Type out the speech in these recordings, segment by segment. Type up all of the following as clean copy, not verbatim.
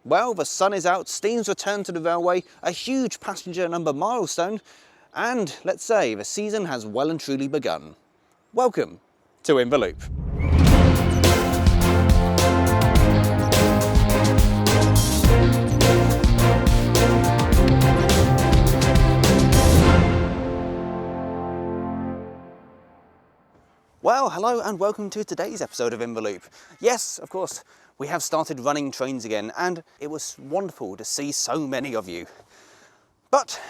Well, the sun is out, steam's returned to the railway, a huge passenger number milestone, and let's say the season has well and truly begun. Welcome to In the Loop. Well, hello and welcome to today's episode of In the Loop. Yes, of course, we have started running trains again, and it was wonderful to see so many of you. But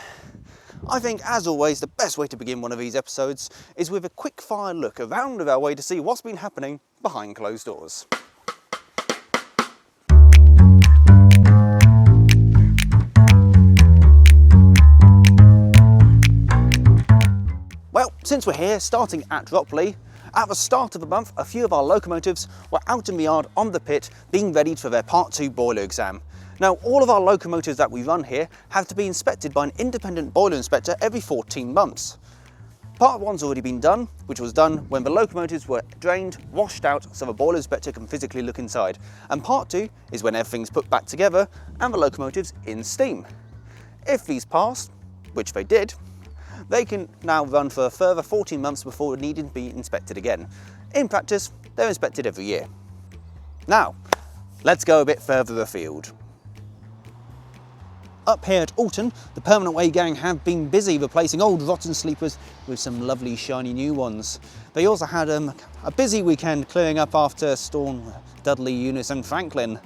I think, as always, the best way to begin one of these episodes is with a quick fire look around the railway to see what's been happening behind closed doors. Well, since we're here, starting at Ropley, at the start of the month, a few of our locomotives were out in the yard on the pit being readied for their Part 2 boiler exam. Now, all of our locomotives that we run here have to be inspected by an independent boiler inspector every 14 months. Part 1's already been done, which was done when the locomotives were drained, washed out, so the boiler inspector can physically look inside. And Part 2 is when everything's put back together and the locomotive's in steam. If these pass, which they did, they can now run for a further 14 months before needing to be inspected again. In practice, they're inspected every year. Now, let's go a bit further afield. Up here at Alton, the Permanent Way gang have been busy replacing old rotten sleepers with some lovely shiny new ones. They also had a busy weekend clearing up after Storm, Dudley, Eunice and Franklin,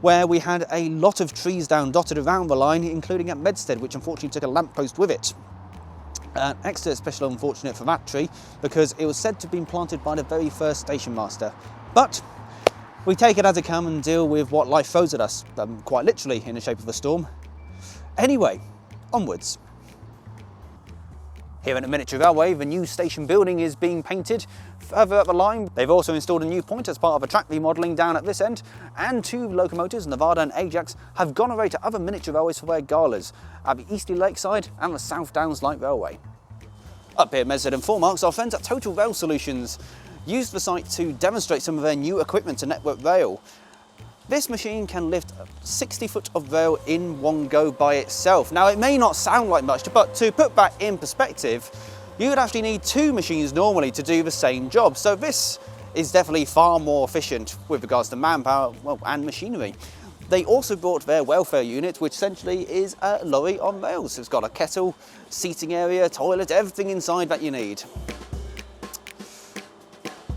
where we had a lot of trees down dotted around the line, including at Medstead, which unfortunately took a lamppost with it. Exeter especially unfortunate for that tree, because it was said to have been planted by the very first station master. But we take it as it comes and deal with what life throws at us, quite literally in the shape of a storm. Anyway, onwards. Here at the Miniature Railway, the new station building is being painted. Further up the line, they've also installed a new point as part of a track remodelling down at this end, and two locomotives, Nevada and Ajax, have gone away to other miniature railways for their galas at the Eastleigh Lakeside and the South Downs Light Railway. Up here at Medstead and Foremarks, our friends at Total Rail Solutions used the site to demonstrate some of their new equipment to Network Rail. This machine can lift 60 foot of rail in one go by itself. Now, it may not sound like much, but to put that in perspective, you would actually need two machines normally to do the same job. So this is definitely far more efficient with regards to manpower, and machinery. They also brought their welfare unit, which essentially is a lorry on rails. It's got a kettle, seating area, toilet, everything inside that you need.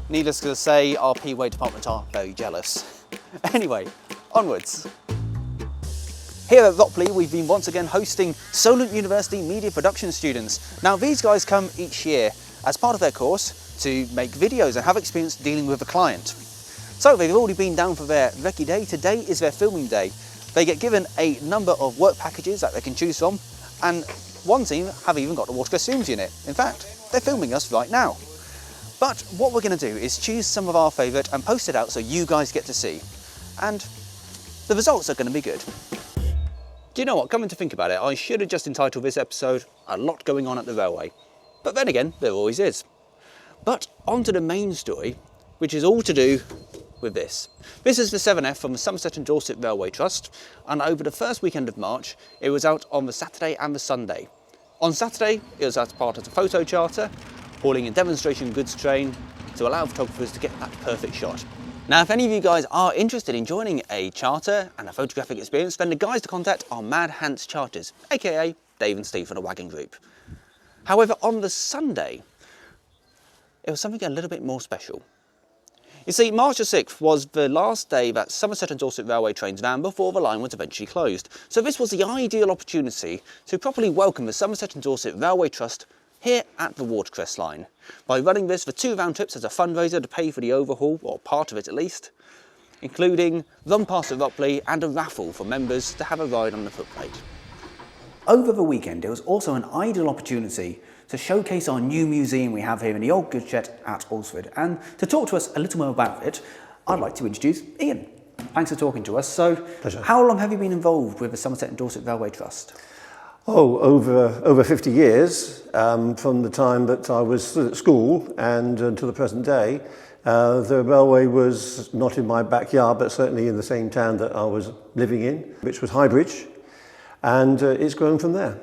Needless to say, our P-Way department are very jealous. Anyway, onwards. Here at Ropley, we've been once again hosting Solent University media production students. Now, these guys come each year as part of their course to make videos and have experience dealing with a client. So they've already been down for their recce day. Today is their filming day. They get given a number of work packages that they can choose from, and one team have even got a Watercress Films unit. In fact, they're filming us right now. But what we're going to do is choose some of our favourite and post it out so you guys get to see. And the results are going to be good. Do you know what, coming to think about it, I should have just entitled this episode "A Lot Going On at the Railway." But then again, there always is. But on to the main story, which is all to do with this. This is the 7F from the Somerset and Dorset Railway Trust, and over the first weekend of March, it was out on the Saturday and the Sunday. On Saturday, it was as part of the photo charter, hauling a demonstration goods train to allow photographers to get that perfect shot. Now, if any of you guys are interested in joining a charter and a photographic experience, then the guys to contact are Mad Hans Charters, aka Dave and Steve from the Wagon Group. However, on the Sunday, it was something a little bit more special. You see, March the 6th was the last day that Somerset and Dorset Railway trains ran before the line was eventually closed. So this was the ideal opportunity to properly welcome the Somerset and Dorset Railway Trust here at the Watercress line, by running this for 2 round trips as a fundraiser to pay for the overhaul, or part of it at least, including run past at Ropley and a raffle for members to have a ride on the footplate. Over the weekend, it was also an ideal opportunity to showcase our new museum we have here in the old goods shed at Alresford. And to talk to us a little more about it, I'd like to introduce Ian. Thanks for talking to us. So, pleasure. How long have you been involved with the Somerset and Dorset Railway Trust? Oh, over 50 years, from the time that I was still at school and to the present day. The railway was not in my backyard, but certainly in the same town that I was living in, which was Highbridge, and it's grown from there.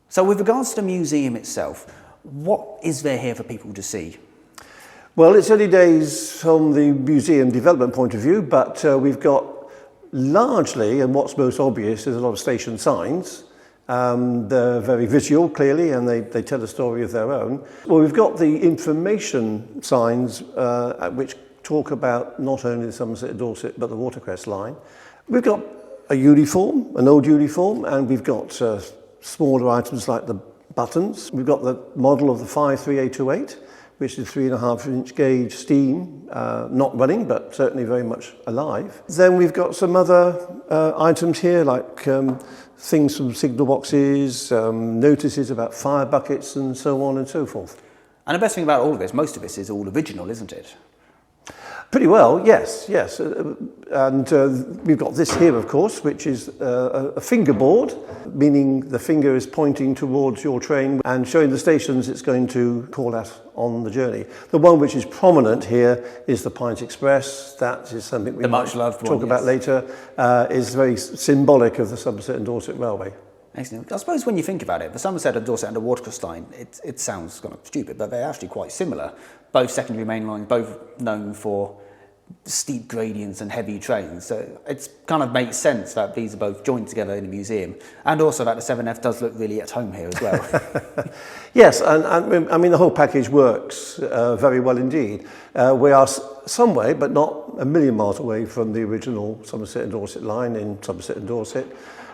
So with regards to the museum itself, what is there here for people to see? Well, it's early days from the museum development point of view, but we've got largely, and what's most obvious, is a lot of station signs. They're very visual, clearly, and they tell a story of their own. Well, we've got the information signs which talk about not only the Somerset and Dorset, but the Watercress line. We've got a uniform, an old uniform, and we've got smaller items like the buttons. We've got the model of the 53828, which is 3.5-inch gauge steam, not running, but certainly very much alive. Then we've got some other items here, like things from signal boxes, notices about fire buckets, and so on and so forth. And the best thing about all of this, most of this is all original, isn't it? Pretty well, yes. And we've got this here, of course, which is a fingerboard, meaning the finger is pointing towards your train and showing the stations it's going to call at on the journey. The one which is prominent here is the Pines Express. That is something we might talk about later. Is very symbolic of the Somerset and Dorset Railway. Excellent. I suppose when you think about it, the Somerset and Dorset and the Watercress line, it sounds kind of stupid, but they're actually quite similar. Both secondary main lines, both known for steep gradients and heavy trains. So it kind of makes sense that these are both joined together in a museum, and also that the 7F does look really at home here as well. Yes, and I mean the whole package works very well indeed. We are some way, but not a million miles away from the original Somerset and Dorset line in Somerset and Dorset.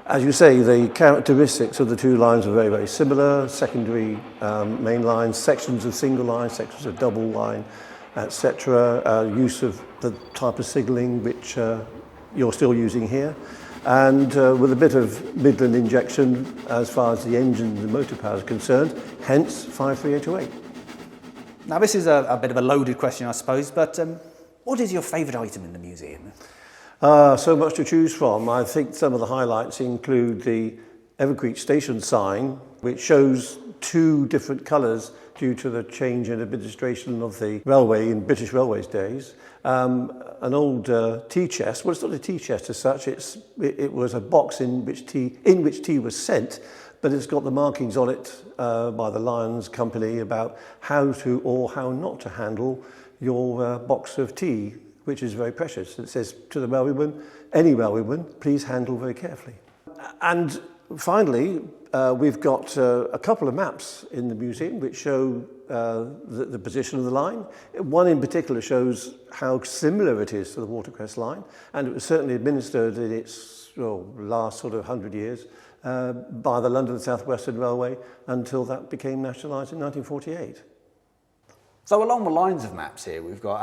As you say, the characteristics of the two lines are very, very similar. Secondary main lines, sections of single line, sections of double line, etc. Use of the type of signalling which you're still using here. And with a bit of Midland injection as far as the engine and the motor power is concerned, hence 53828. Now this is a bit of a loaded question, I suppose, but what is your favourite item in the museum? So much to choose from. I think some of the highlights include the Evercreech station sign, which shows two different colours due to the change in administration of the railway in British Railways days. An old tea chest. Well, it's not a tea chest as such. It was a box in which tea was sent, but it's got the markings on it by the Lions Company about how to or how not to handle your box of tea, which is very precious. It says to the railwayman, any railwayman, please handle very carefully. And finally, we've got a couple of maps in the museum which show the position of the line. One in particular shows how similar it is to the Watercress line, and it was certainly administered in its last sort of 100 years by the London South Western Railway until that became nationalised in 1948. So along the lines of maps here, we've got,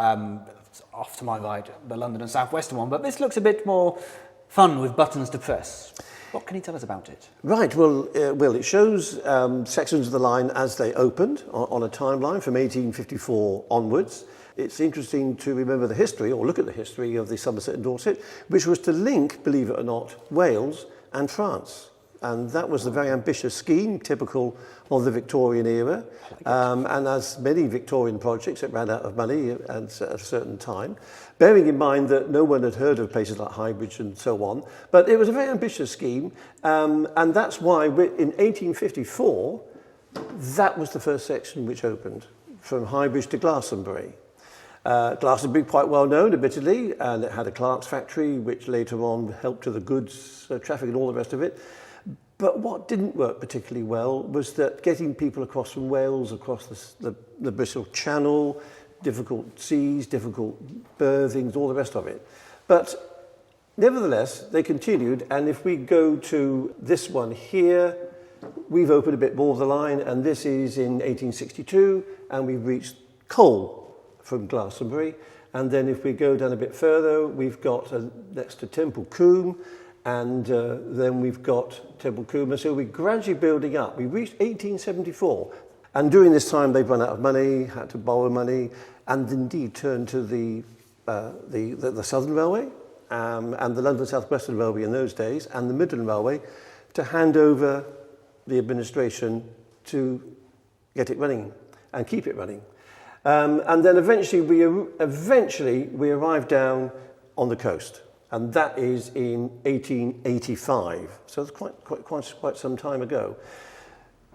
off to my right, the London and South Western one, but this looks a bit more fun with buttons to press. What can you tell us about it? Right, well, it shows sections of the line as they opened on a timeline from 1854 onwards. It's interesting to remember the history, or look at the history of the Somerset and Dorset, which was to link, believe it or not, Wales and France. And that was a very ambitious scheme, typical of the Victorian era. And as many Victorian projects, it ran out of money at a certain time, bearing in mind that no one had heard of places like Highbridge and so on. But it was a very ambitious scheme. And that's why in 1854, that was the first section which opened, from Highbridge to Glastonbury. Glastonbury, quite well known, admittedly, and it had a Clark's factory, which later on helped to the goods traffic and all the rest of it. But what didn't work particularly well was that getting people across from Wales, across the Bristol Channel, difficult seas, difficult berthings, all the rest of it. But nevertheless, they continued, and if we go to this one here, we've opened a bit more of the line, and this is in 1862, and we've reached Cole from Glastonbury. And then if we go down a bit further, we've got next to Temple Combe, and then we've got Temple Combe. So we're gradually building up. We reached 1874, and during this time they've run out of money, had to borrow money, and indeed turned to the Southern Railway and the London South Western Railway in those days, and the Midland Railway, to hand over the administration to get it running and keep it running. And then eventually we arrived down on the coast, and that is in 1885. So it's quite some time ago.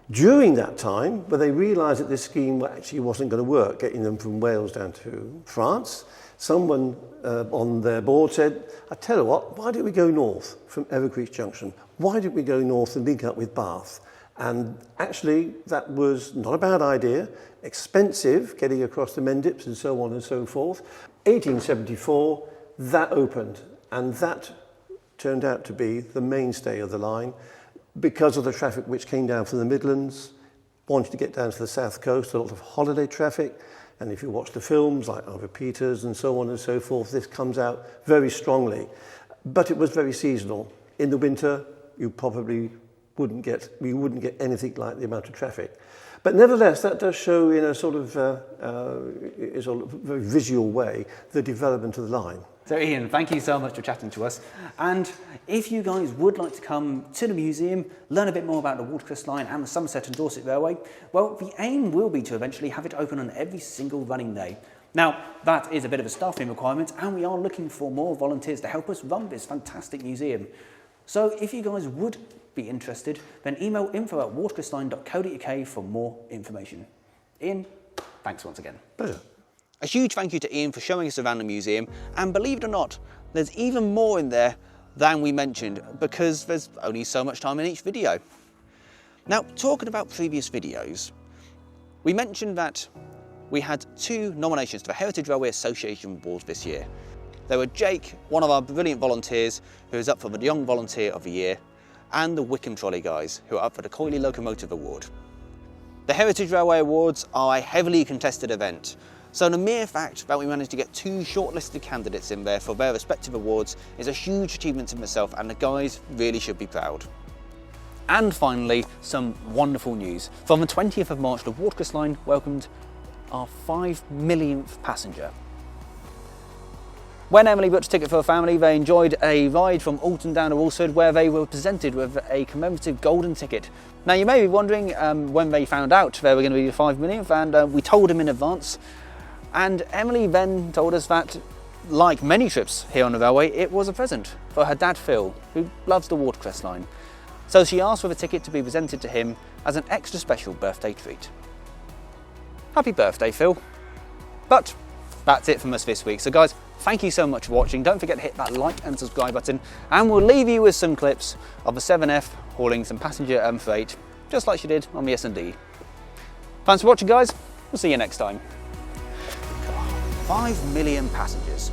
During that time, when they realised that this scheme actually wasn't going to work, getting them from Wales down to France, someone on their board said, I tell you what, why don't we go north from Evercreech Junction? Why don't we go north and link up with Bath? And actually, that was not a bad idea. Expensive, getting across the Mendips and so on and so forth. 1874, that opened, and that turned out to be the mainstay of the line because of the traffic which came down from the Midlands, wanted to get down to the south coast, a lot of holiday traffic. And if you watch the films like Over Peters and so on and so forth, this comes out very strongly. But it was very seasonal. In the winter, you wouldn't get anything like the amount of traffic. But nevertheless, that does show in a sort of very visual way the development of the line. So Ian, thank you so much for chatting to us. And if you guys would like to come to the museum, learn a bit more about the Watercress line and the Somerset and Dorset Railway, well, the aim will be to eventually have it open on every single running day. Now, that is a bit of a staffing requirement, and we are looking for more volunteers to help us run this fantastic museum. So if you guys would be interested, then email info@watercressline.co.uk for more information. Ian, thanks once again. Pleasure. A huge thank you to Ian for showing us around the museum, and believe it or not, there's even more in there than we mentioned because there's only so much time in each video. Now, talking about previous videos, we mentioned that we had 2 nominations to the Heritage Railway Association Awards this year. There were Jake, one of our brilliant volunteers, who is up for the Young Volunteer of the Year, and the Wickham Trolley guys, who are up for the Coyley Locomotive Award. The Heritage Railway Awards are a heavily contested event, so the mere fact that we managed to get 2 shortlisted candidates in there for their respective awards is a huge achievement in itself, and the guys really should be proud. And finally, some wonderful news. From the 20th of March, the Watercress line welcomed our 5 millionth passenger. When Emily booked a ticket for her family, they enjoyed a ride from Alton down to Alresford, where they were presented with a commemorative golden ticket. Now, you may be wondering when they found out they were going to be the 5 millionth, and we told them in advance. And Emily then told us that, like many trips here on the railway, it was a present for her dad Phil, who loves the Watercress line. So she asked for the ticket to be presented to him as an extra special birthday treat. Happy birthday, Phil. But that's it from us this week. So guys, thank you so much for watching. Don't forget to hit that like and subscribe button, and we'll leave you with some clips of the 7F hauling some passenger and freight, just like she did on the S&D. Thanks for watching, guys. We'll see you next time. 5 million passengers.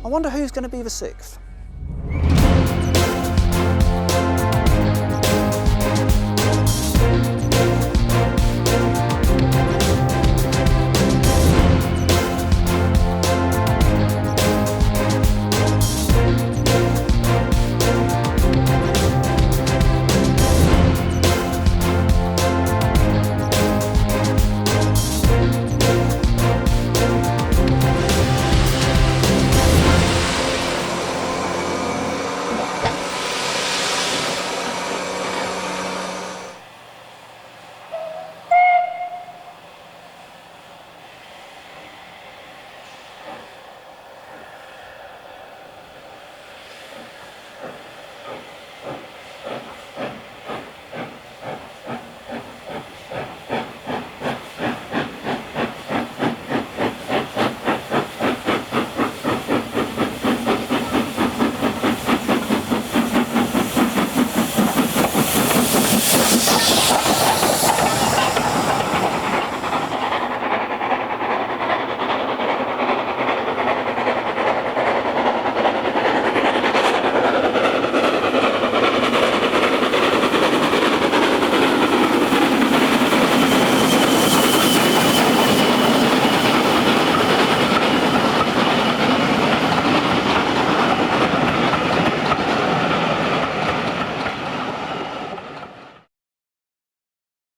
I wonder who's going to be the 6th.